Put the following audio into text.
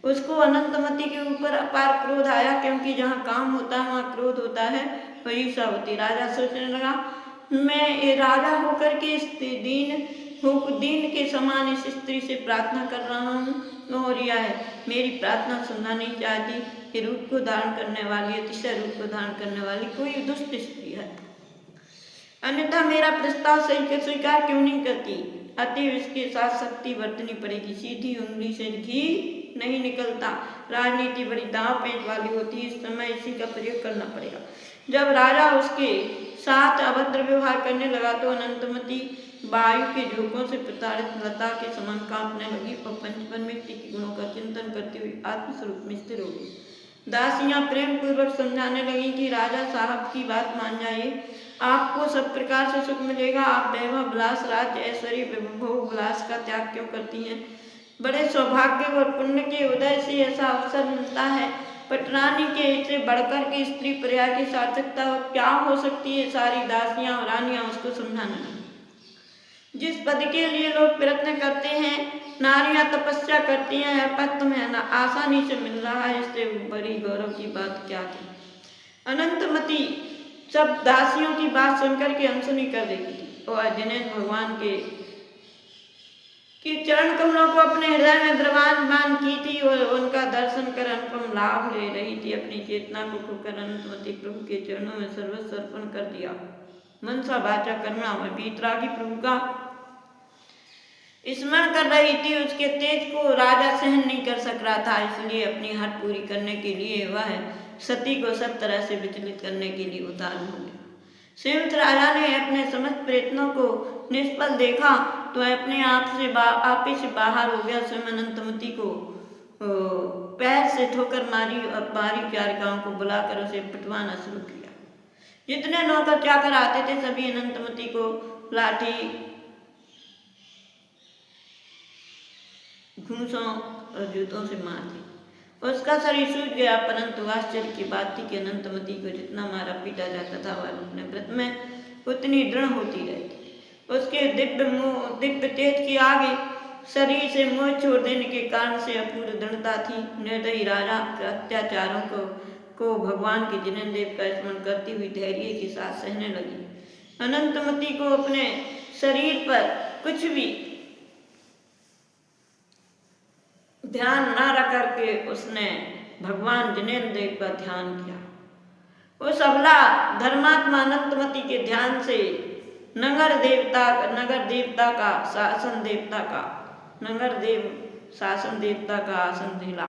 उसको अनंतमति के ऊपर अपार क्रोध आया, क्योंकि जहाँ काम होता है वहाँ क्रोध होता है, और ईर्ष्या होती। राजा सोचने लगा, मैं ये राजा होकर के इस दीन के समान इस स्त्री से प्रार्थना कर रहा हूँ, और यह है मेरी प्रार्थना सुनना नहीं चाहती। ये रूप को धारण करने वाली, अतिशय रूप को धारण करने वाली कोई दुष्ट स्त्री है, अन्यथा मेरा प्रस्ताव सही स्वीकार क्यों नहीं करती? अतएव इसके साथ शक्ति बरतनी पड़ेगी। सीधी उंगली से घी नहीं निकलता, राजनीति बड़ी दांव पेंच वाली होती है, इस समय इसी का प्रयोग करना पड़ेगा। जब राजा उसके साथ अभद्र व्यवहार करने लगा तो अनंतमति वायु के झोंकों से प्रताड़ित लता के समान कांपने लगी और पंचपरमेष्टि के गुणों का चिंतन करते हुए आत्मस्वरूप में स्थिर हो गई। दासियां प्रेम पूर्वक समझाने लगी कि राजा साहब की बात मान जाइए, आपको सब प्रकार से सुख मिलेगा। आप वैभव विलास, राज्य, ऐश्वर्य, भोग विलास का त्याग क्यों करती हैं? बड़े सौभाग्य और पुण्य के उदय से ऐसा अवसर मिलता है। पटरानी के से बढ़कर के स्त्री पर्याय की सार्थकता क्या हो सकती है? सारी दासियां और रानियां उसको समझाने लगी। जिस पद के लिए लोग प्रयत्न करते हैं, नारियां तपस्या करती हैं, पद तुम्हें आसानी से मिल रहा है, इससे बड़ी गौरव की बात क्या थी? अनंतमति सब दासियों की बात सुनकर के अनसुनी कर देती थी और जिन्हें भगवान के चरण कमलों को अपने हृदय में द्रवान की थी और उनका दर्शन कर अनुपम लाभ ले रही थी। अपनी चेतना को खोकर अनंतमति प्रभु के चरणों में सर्वस्व अर्पण कर दिया। मनसा वाचा कर्मणा में वीतरागी प्रभु का स्मरण कर रही थी। उसके तेज को राजा सहन नहीं कर सक रहा था, इसलिए अपनी हट पूरी करने के लिए वह सती को सब तरह से विचलित करने के लिए उतारू हो गया। श्रीमंत राजा ने अपने समस्त प्रयत्नों को निष्फल देखा तो अपने आप से बाहर हो गया। स्वयं अनंतमति को पैर से ठोकर मारी और बारी चारिकाओं को बुलाकर उसे पिटवाना शुरू किया। जितने नौकर चाकर आते थे सभी अनंतमति को लाठी, घूंसों और जूतों से मार दी। उसका शरीर सूझ गया, परंतु आश्चर्य की बात थी कि अनंतमति को जितना मारा पीटा जाता था वह अपने व्रत में उतनी दृढ़ होती रहती। उसके दिव्य तेज के आगे शरीर से मोह छोड़ देने के कारण से अपूर्व दृढ़ता थी। निर्दयी राजा के अत्याचारों को भगवान के जिनेन्द्र देव का स्मरण करती हुई धैर्य के साथ सहने लगी। अनंतमति को अपने शरीर पर कुछ भी ध्यान न रख करके उसने भगवान जिनेन्द्र देव का ध्यान किया। उस अबला धर्मात्मा अनंतमति के ध्यान से नगर देव शासन देवता का आसन हिला।